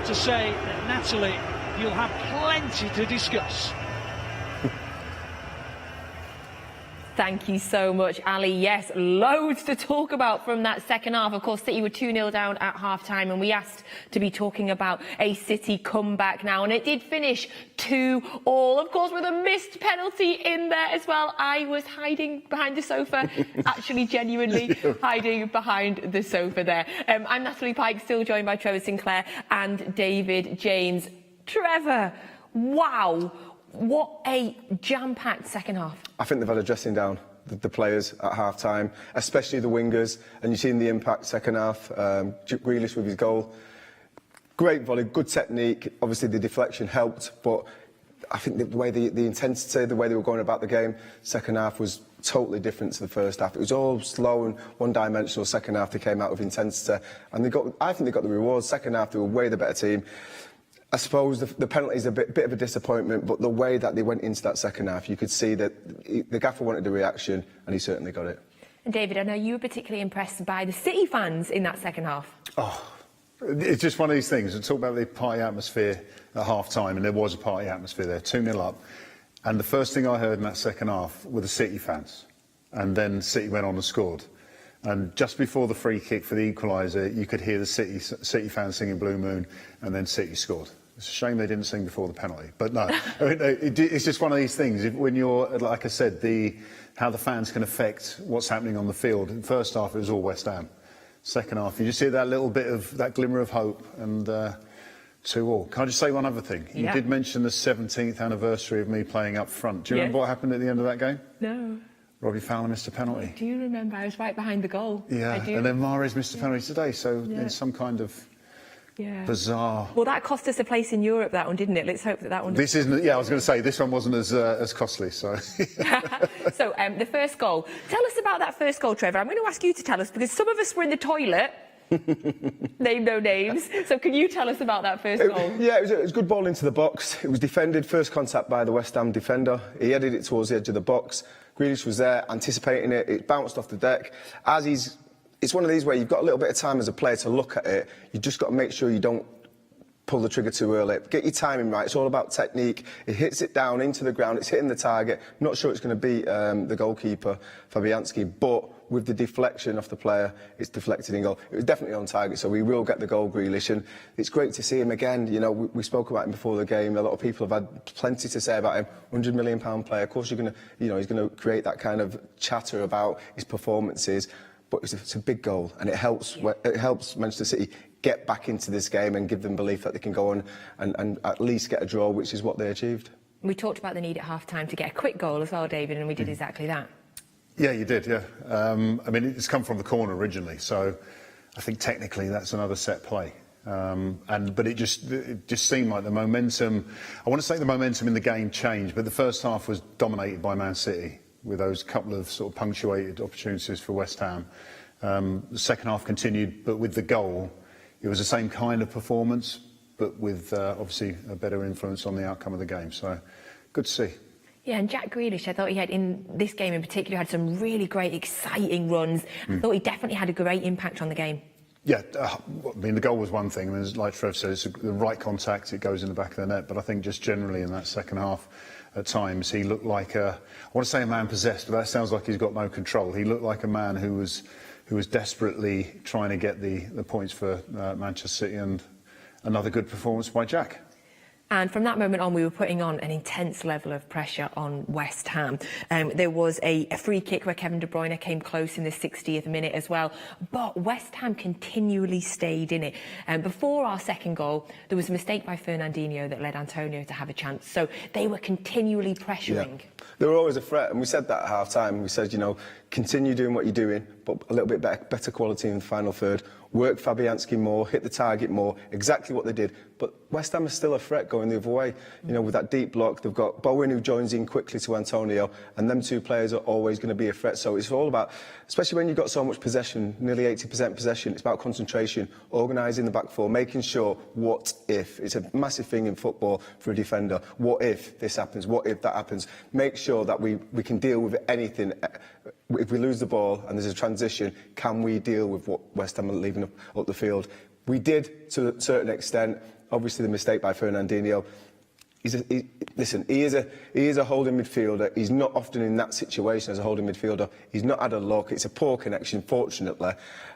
have to say that, Natalie, you'll have plenty to discuss. Thank you so much, Ali. Yes, loads to talk about from that second half. Of course, City were 2-0 down at half-time, and we asked to be talking about a City comeback now, and it did finish 2-2, of course, with a missed penalty in there as well. I was hiding behind the sofa, actually genuinely hiding behind the sofa there. I'm Natalie Pike, still joined by Trevor Sinclair and David James. Trevor, wow. What a jam-packed second half. I think they've had a dressing down, the players at half-time, especially the wingers, and you've seen the impact second half. Jack Grealish with his goal. Great volley, good technique. Obviously the deflection helped, but I think the way the intensity, the way they were going about the game, second half was totally different to the first half. It was all slow and one-dimensional. Second half they came out with intensity, and I think they got the rewards. Second half they were way the better team. I suppose the penalty is a bit of a disappointment, but the way that they went into that second half, you could see that the gaffer wanted a reaction, and he certainly got it. And David, I know you were particularly impressed by the City fans in that second half. Oh, it's just one of these things. We talk about the party atmosphere at half-time, and there was a party atmosphere there, 2-0 up. And the first thing I heard in that second half were the City fans. And then City went on and scored. And just before the free kick for the equaliser, you could hear the City fans singing Blue Moon, and then City scored. It's a shame they didn't sing before the penalty, but no, I mean, it's just one of these things. When you're, like I said, how the fans can affect what's happening on the field. In the first half, it was all West Ham. Second half, you just see that little bit of that glimmer of hope, and 2-2. Can I just say one other thing? You did mention the 17th anniversary of me playing up front. Do you remember what happened at the end of that game? No. Robbie Fowler missed a penalty. Do you remember? I was right behind the goal. Yeah, I do. And then Mahrez missed a penalty today, so in some kind of bizarre. Well, that cost us a place in Europe, that one, didn't it? Let's hope that one. This isn't. Yeah, I was going to say this one wasn't as costly. So. So the first goal. Tell us about that first goal, Trevor. I'm going to ask you to tell us because some of us were in the toilet. Name no names. So can you tell us about that first goal? Yeah, it was a good ball into the box. It was defended. First contact by the West Ham defender. He headed it towards the edge of the box. Grealish was there, anticipating it. It bounced off the deck. It's one of these where you've got a little bit of time as a player to look at it. You've just got to make sure you don't pull the trigger too early. Get your timing right. It's all about technique. It hits it down into the ground. It's hitting the target. I'm not sure it's going to beat the goalkeeper, Fabianski, but with the deflection off the player, it's deflected in goal. It was definitely on target, so we will get the goal, Grealish. And it's great to see him again. You know, we spoke about him before the game. A lot of people have had plenty to say about him. £100 million player. Of course, he's going to create that kind of chatter about his performances. But it's a big goal, and it helps Manchester City get back into this game and give them belief that they can go on and at least get a draw, which is what they achieved. We talked about the need at half-time to get a quick goal as well, David, and we did exactly that. Yeah, you did, yeah. I mean, it's come from the corner originally, so I think technically that's another set play. But it just seemed like the momentum, I want to say the momentum in the game changed, but the first half was dominated by Man City, with those couple of sort of punctuated opportunities for West Ham. The second half continued, but with the goal, it was the same kind of performance, but with obviously a better influence on the outcome of the game. So, good to see. Yeah, and Jack Grealish, I thought he had, in this game in particular, had some really great, exciting runs. I thought he definitely had a great impact on the game. Yeah, I mean, the goal was one thing. I mean, like Trev said, it's the right contact, it goes in the back of the net. But I think just generally in that second half, at times, he looked like I want to say a man possessed, but that sounds like he's got no control. He looked like a man who was desperately trying to get the points for Manchester City, and another good performance by Jack. And from that moment on, we were putting on an intense level of pressure on West Ham. There was a free kick where Kevin De Bruyne came close in the 60th minute as well. But West Ham continually stayed in it. Before our second goal, there was a mistake by Fernandinho that led Antonio to have a chance. So they were continually pressuring. Yeah. They were always a threat, and we said that at half-time. We said, you know, continue doing what you're doing, but a little bit better quality in the final third. Work Fabianski more, hit the target more, exactly what they did. But West Ham is still a threat going the other way. You know, with that deep block, they've got Bowen who joins in quickly to Antonio, and them two players are always going to be a threat. So it's all about, especially when you've got so much possession, nearly 80% possession, it's about concentration, organising the back four, making sure what if. It's a massive thing in football for a defender. What if this happens? What if that happens? Make sure that we can deal with anything. If we lose the ball and there's a transition, can we deal with what West Ham are leaving up the field? We did to a certain extent. obviously the mistake by Fernandinho. Listen, he is a holding midfielder. He's not often in that situation as a holding midfielder. He's not had a look. It's a poor connection, fortunately.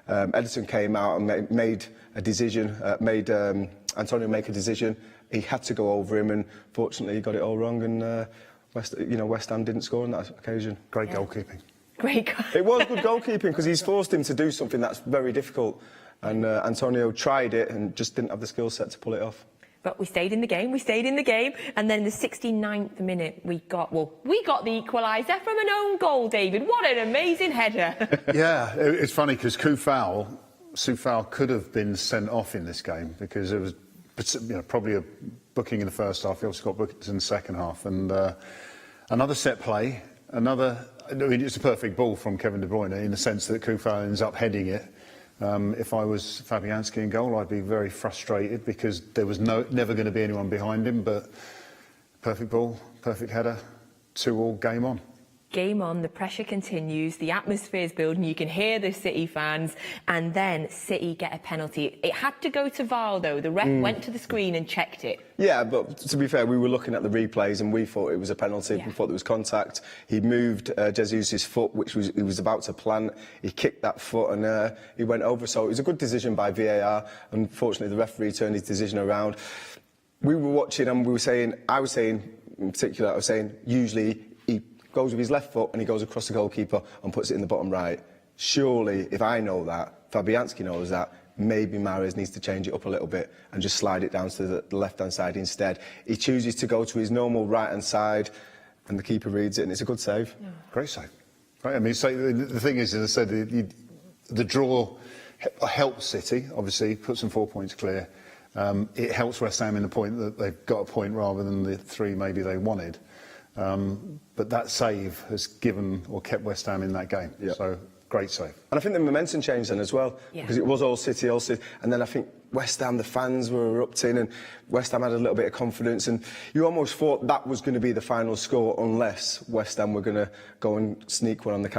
Ederson came out and made a decision, made Antonio make a decision. He had to go over him, and fortunately he got it all wrong, and West Ham didn't score on that occasion. Great goalkeeping. Great. It was good goalkeeping because he's forced him to do something that's very difficult, and Antonio tried it and just didn't have the skill set to pull it off. But we stayed in the game, and then in the 69th minute we got the equaliser from an own goal, David. What an amazing header. Yeah, it's funny because Coufal could have been sent off in this game because it was probably a booking in the first half. He also got booked in the second half. And another set play, it's a perfect ball from Kevin De Bruyne in the sense that Coufal ends up heading it. If I was Fabianski in goal, I'd be very frustrated because there was never going to be anyone behind him, but perfect ball, perfect header, 2-2, game on. Game on, the pressure continues, the atmosphere's building, you can hear the City fans, and then City get a penalty. It had to go to VAR though, the ref went to the screen and checked it. Yeah, but to be fair, we were looking at the replays and we thought it was a penalty, we thought there was contact. He moved Jesus' foot, which he was about to plant, he kicked that foot and he went over, so it was a good decision by VAR. Unfortunately, the referee turned his decision around. We were watching and I was saying, in particular, usually he goes with his left foot and he goes across the goalkeeper and puts it in the bottom right. Surely, if I know that, Fabianski knows that, maybe Mahrez needs to change it up a little bit and just slide it down to the left-hand side instead. He chooses to go to his normal right-hand side and the keeper reads it and it's a good save. Yeah. Great save. Right, I mean, so the thing is, as I said, the draw helps City, obviously, puts them 4 points clear. It helps West Ham in the point that they've got a point rather than the 3 maybe they wanted. But that save has given or kept West Ham in that game. Yep. So, great save. And I think the momentum changed then as well, because it was all City. And then I think West Ham, the fans were erupting, and West Ham had a little bit of confidence. And you almost thought that was going to be the final score unless West Ham were going to go and sneak one on the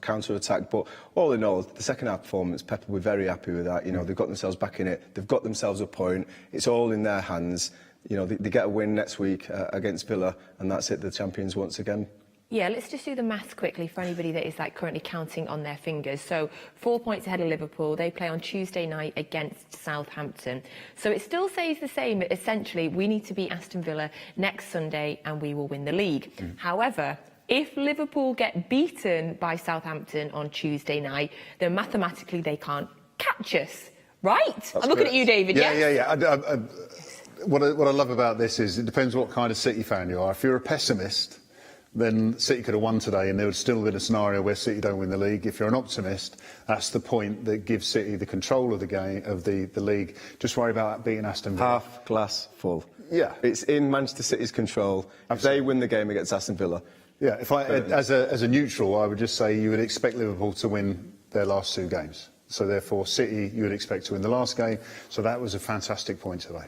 counter-attack. But all in all, the second half performance, Pep will be very happy with that. You know, they've got themselves back in it. They've got themselves a point. It's all in their hands. You know, they get a win next week against Villa, and that's it, the champions once again. Yeah, let's just do the maths quickly for anybody that is currently counting on their fingers. So 4 points ahead of Liverpool. They play on Tuesday night against Southampton. So it still stays the same. Essentially, we need to beat Aston Villa next Sunday and we will win the league. However, if Liverpool get beaten by Southampton on Tuesday night, then mathematically they can't catch us. Right? That's I'm looking at you, David. Yeah. What I love about this is it depends what kind of City fan you are. If you're a pessimist, then City could have won today and there would still be a scenario where City don't win the league. If you're an optimist, that's the point that gives City the control of the game, of the league. Just worry about beating Aston Villa. Half glass full. Yeah. It's in Manchester City's control. If they win the game against Aston Villa. Yeah, as a neutral, I would just say you would expect Liverpool to win their last 2 games. So therefore, City, you would expect to win the last game. So that was a fantastic point today.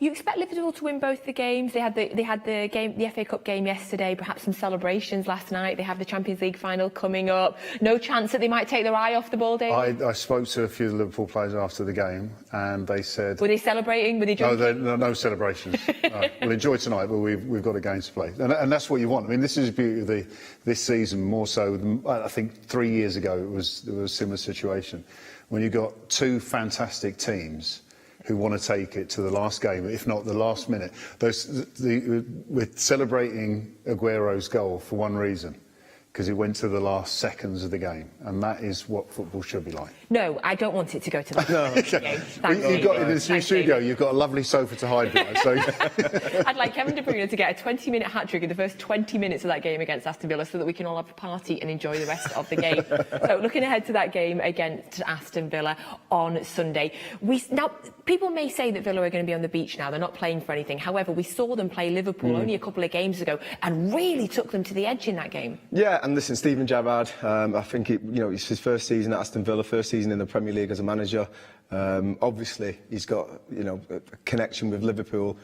You expect Liverpool to win both the games. They had the FA Cup game yesterday, perhaps some celebrations last night. They have the Champions League final coming up. No chance that they might take their eye off the ball, David? I spoke to a few of the Liverpool players after the game and they said... Were they celebrating? Were they drinking? No celebrations. No. We'll enjoy tonight, but we've got a game to play. And that's what you want. I mean, this is the beauty of this season, more so than, I think, 3 years ago it was a similar situation. When you got 2 fantastic teams who want to take it to the last game, if not the last minute. We're celebrating Aguero's goal for one reason, because it went to the last seconds of the game, and that is what football should be like. No, I don't want it to go to that. No. You've got in the studio, you've got a lovely sofa to hide behind. So. I'd like Kevin De Bruyne to get a 20-minute hat-trick in the first 20 minutes of that game against Aston Villa so that we can all have a party and enjoy the rest of the game. So looking ahead to that game against Aston Villa on Sunday. Now, people may say that Villa are going to be on the beach now. They're not playing for anything. However, we saw them play Liverpool only a couple of games ago and really took them to the edge in that game. Yeah, and listen, Steven Gerrard, I think it's his first season at Aston Villa, first season in the Premier League as a manager. Obviously, he's got a connection with Liverpool.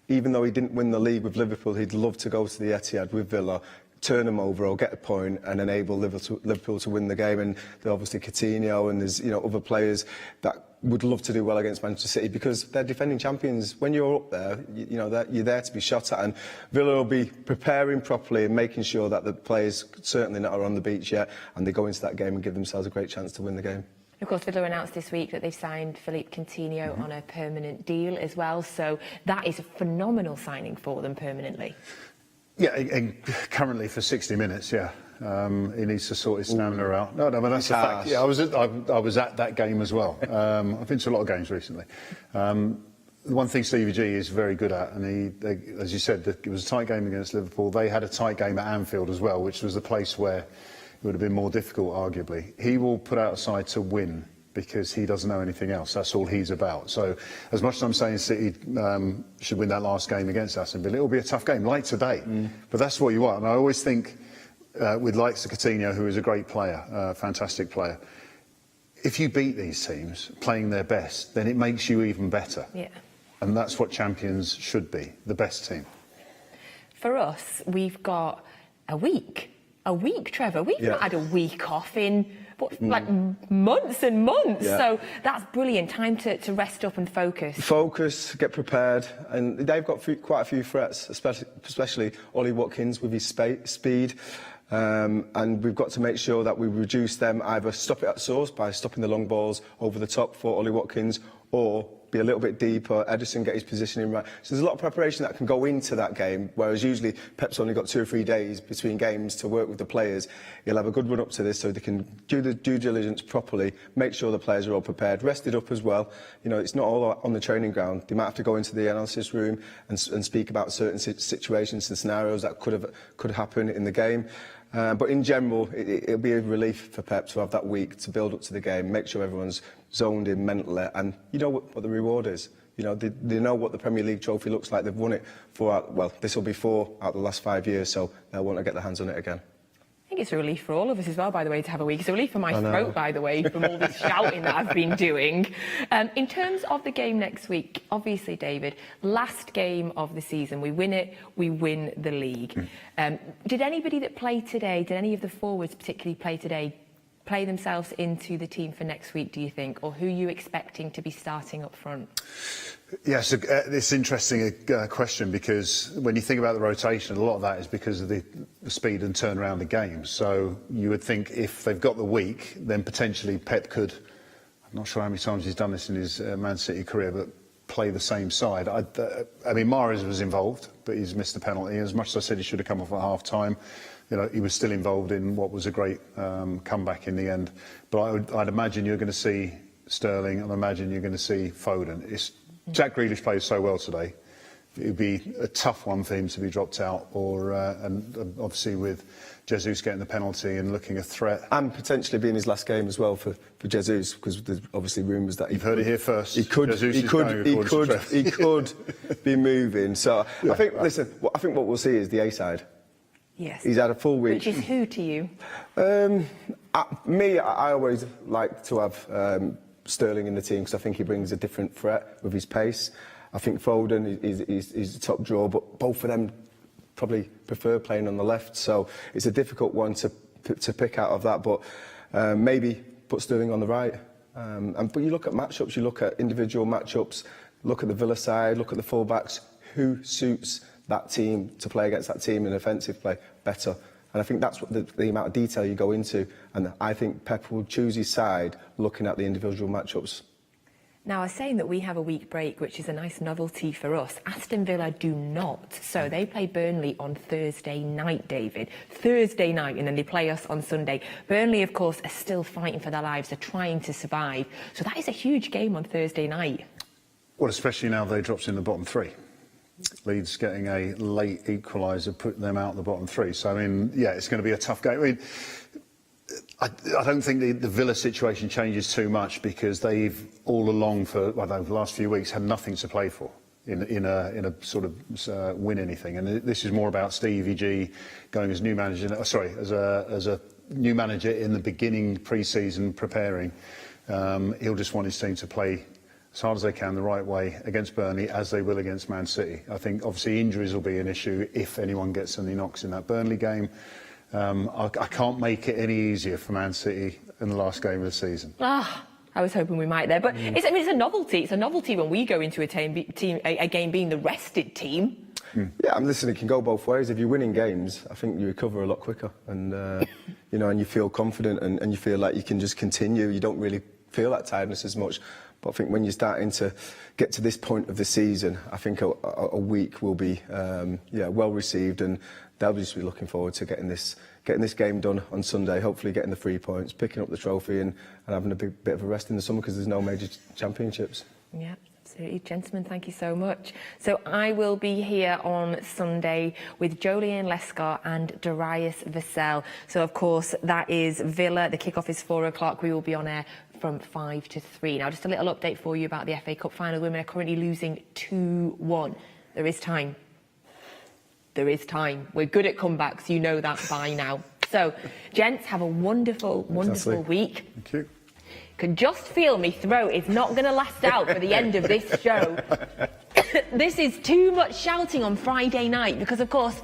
Even though he didn't win the league with Liverpool, he'd love to go to the Etihad with Villa, turn them over or get a point and enable Liverpool to win the game. And obviously Coutinho and there's other players that would love to do well against Manchester City because they're defending champions. When you're up there, you're there to be shot at, and Villa will be preparing properly and making sure that the players certainly not are on the beach yet, and they go into that game and give themselves a great chance to win the game. Of course, Villa announced this week that they've signed Philippe Coutinho on a permanent deal as well, so that is a phenomenal signing for them permanently. Yeah, and currently for 60 minutes, yeah. He needs to sort his stamina out. No, but that's a fact. Yeah, I was at that game as well. I've been to a lot of games recently. The one thing Stevie G is very good at, and as you said, it was a tight game against Liverpool. They had a tight game at Anfield as well, which was the place where it would have been more difficult, arguably. He will put out a side to win because he doesn't know anything else. That's all he's about. So as much as I'm saying City should win that last game against Aston Villa, it will be a tough game, like today. But that's what you want. And I always think, with likes of Coutinho, who is a great player, fantastic player, if you beat these teams playing their best, then it makes you even better. Yeah. And that's what champions should be, the best team. For us, we've got a week, Trevor. We've not had a week off in like months and months. Yeah. So that's brilliant. Time to rest up and focus. Focus, get prepared. And they've got quite a few threats, especially Ollie Watkins with his speed. And we've got to make sure that we reduce them, either stop it at source by stopping the long balls over the top for Ollie Watkins, or be a little bit deeper, Ederson get his positioning right. So there's a lot of preparation that can go into that game, whereas usually Pep's only got 2 or 3 days between games to work with the players. He'll have a good run up to this so they can do the due diligence properly, make sure the players are all prepared, rested up as well. It's not all on the training ground. They might have to go into the analysis room and speak about certain situations and scenarios that could happen in the game. But in general, it'll be a relief for Pep to have that week to build up to the game, make sure everyone's zoned in mentally, and you know what the reward is. They know what the Premier League trophy looks like. They've won it this will be 4 out of the last 5 years, so they'll want to get their hands on it again. I think it's a relief for all of us as well, by the way, to have a week. It's a relief for my throat, by the way, from all this shouting that I've been doing. In terms of the game next week, obviously, David, last game of the season, we win it, we win the league. Did anybody that played today, did any of the forwards particularly play today, play themselves into the team for next week, do you think? Or who are you expecting to be starting up front? Yes, it's an interesting question, because when you think about the rotation, a lot of that is because of the speed and turn around the games. So you would think if they've got the week, then potentially Pep could, I'm not sure how many times he's done this in his Man City career, but play the same side. I mean, Mahrez was involved, but he's missed the penalty. As much as I said he should have come off at half-time, he was still involved in what was a great comeback in the end. But I'd imagine you're going to see Sterling, and I imagine you're going to see Foden. Jack Grealish plays so well today. It would be a tough one for him to be dropped out, and obviously with Jesus getting the penalty and looking a threat. And potentially being his last game as well for Jesus, because there's obviously rumours that you've heard it here first. He could be moving. So yeah, I think, I think what we'll see is the A side. Yes. He's had a full week. Which is who to you? I always like to have Sterling in the team, because I think he brings a different threat with his pace. I think Foden is the top draw, but both of them probably prefer playing on the left. So it's a difficult one to pick out of that. But maybe put Sterling on the right. But you look at matchups, you look at individual matchups, look at the Villa side, look at the fullbacks. Who suits that team to play against that team in offensive play better? And I think that's what the amount of detail you go into. And I think Pep will choose his side looking at the individual matchups. Now, I was saying that we have a week break, which is a nice novelty for us. Aston Villa do not. So they play Burnley on Thursday night, David. Thursday night, and then they play us on Sunday. Burnley, of course, are still fighting for their lives. They're trying to survive. So that is a huge game on Thursday night. Well, especially now they dropped in the bottom 3. Leeds getting a late equaliser, put them out the bottom 3. So, I mean, yeah, it's going to be a tough game. I mean, I don't think the Villa situation changes too much, because they've all along for the last few weeks had nothing to play for in a sort of win anything. And this is more about Stevie G going as new manager. As a new manager in the beginning pre-season preparing. He'll just want his team to play as hard as they can, the right way, against Burnley, as they will against Man City. I think obviously injuries will be an issue if anyone gets any knocks in that Burnley game. I can't make it any easier for Man City in the last game of the season. I I was hoping we might there. But it's a novelty. It's a novelty when we go into a game being the rested team. Yeah, I'm listening. It can go both ways. If you're winning games, I think you recover a lot quicker, and and you feel confident, and you feel like you can just continue. You don't really feel that tiredness as much. But I think when you're starting to get to this point of the season, I think a week will be well received, and they'll just be looking forward to getting this game done on Sunday. Hopefully, getting the 3 points, picking up the trophy, and having a bit of a rest in the summer because there's no major championships. Yeah. Absolutely. Gentlemen, thank you so much. So I will be here on Sunday with Jolien Lescar and Darius Vassell. So, of course, that is Villa. The kickoff is 4 o'clock. We will be on air from 5 to 3. Now, just a little update for you about the FA Cup final. Women are currently losing 2-1. There is time. There is time. We're good at comebacks. You know that by now. So, gents, have a wonderful, wonderful week. Thank you. Can just feel my throat is not going to last out for the end of this show. This is too much shouting on Friday night because, of course,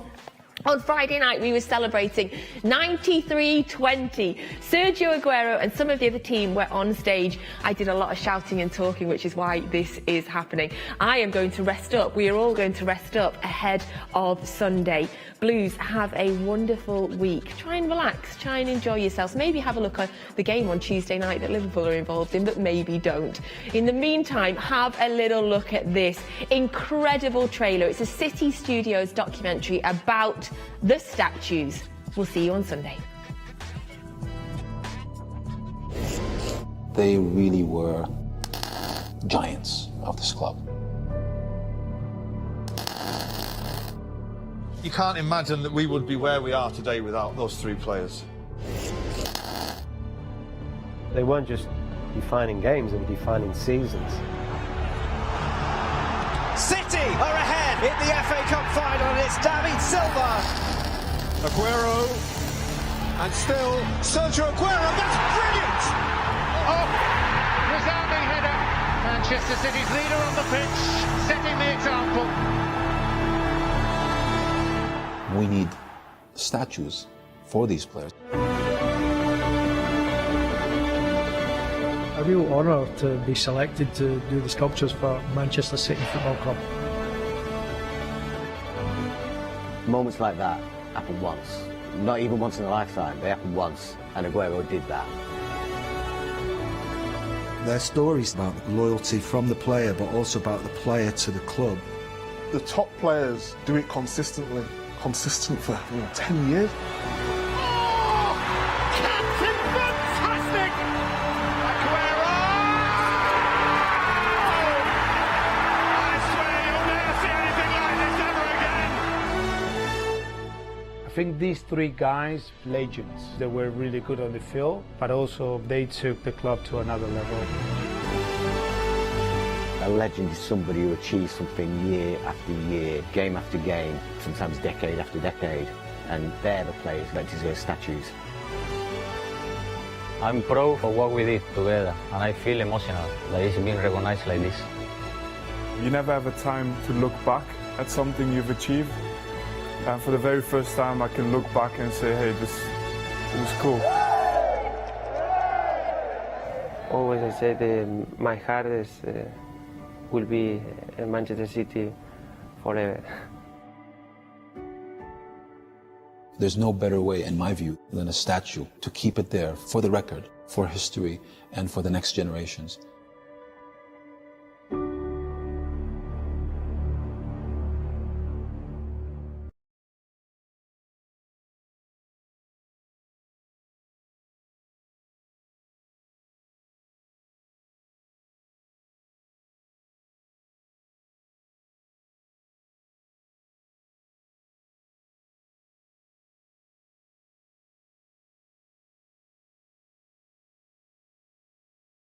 on Friday night we were celebrating 93-20. Sergio Aguero and some of the other team were on stage. I did a lot of shouting and talking, which is why this is happening. I am going to rest up. We are all going to rest up ahead of Sunday. Blues, have a wonderful week. Try and relax, try and enjoy yourselves. Maybe have a look at the game on Tuesday night that Liverpool are involved in, but maybe don't. In the meantime, have a little look at this incredible trailer. It's a City Studios documentary about the statues. We'll see you on Sunday. They really were giants of this club. You can't imagine that we would be where we are today without those three players. They weren't just defining games, they were defining seasons. City are ahead in the FA Cup final, and it's David Silva. Aguero, and still Sergio Aguero. That's brilliant! Oh, resounding header. Manchester City's leader on the pitch, setting the example. We need statues for these players. A real honour to be selected to do the sculptures for Manchester City Football Club. Moments like that happen once. Not even once in a lifetime, they happen once, and Aguero did that. Their stories about loyalty from the player, but also about the player to the club. The top players do it consistent for 10 years. Oh, Captain fantastic! Aguero! I swear you'll never see anything like this ever again. I think these three guys, legends. They were really good on the field, but also they took the club to another level. A legend is somebody who achieves something year after year, game after game, sometimes decade after decade, and they're the players that deserve statues. I'm proud for what we did together, and I feel emotional that it's being recognized like this. You never have a time to look back at something you've achieved, and for the very first time I can look back and say, hey, this was cool. Always I say that my heart will be in Manchester City forever. There's no better way, in my view, than a statue to keep it there for the record, for history, and for the next generations.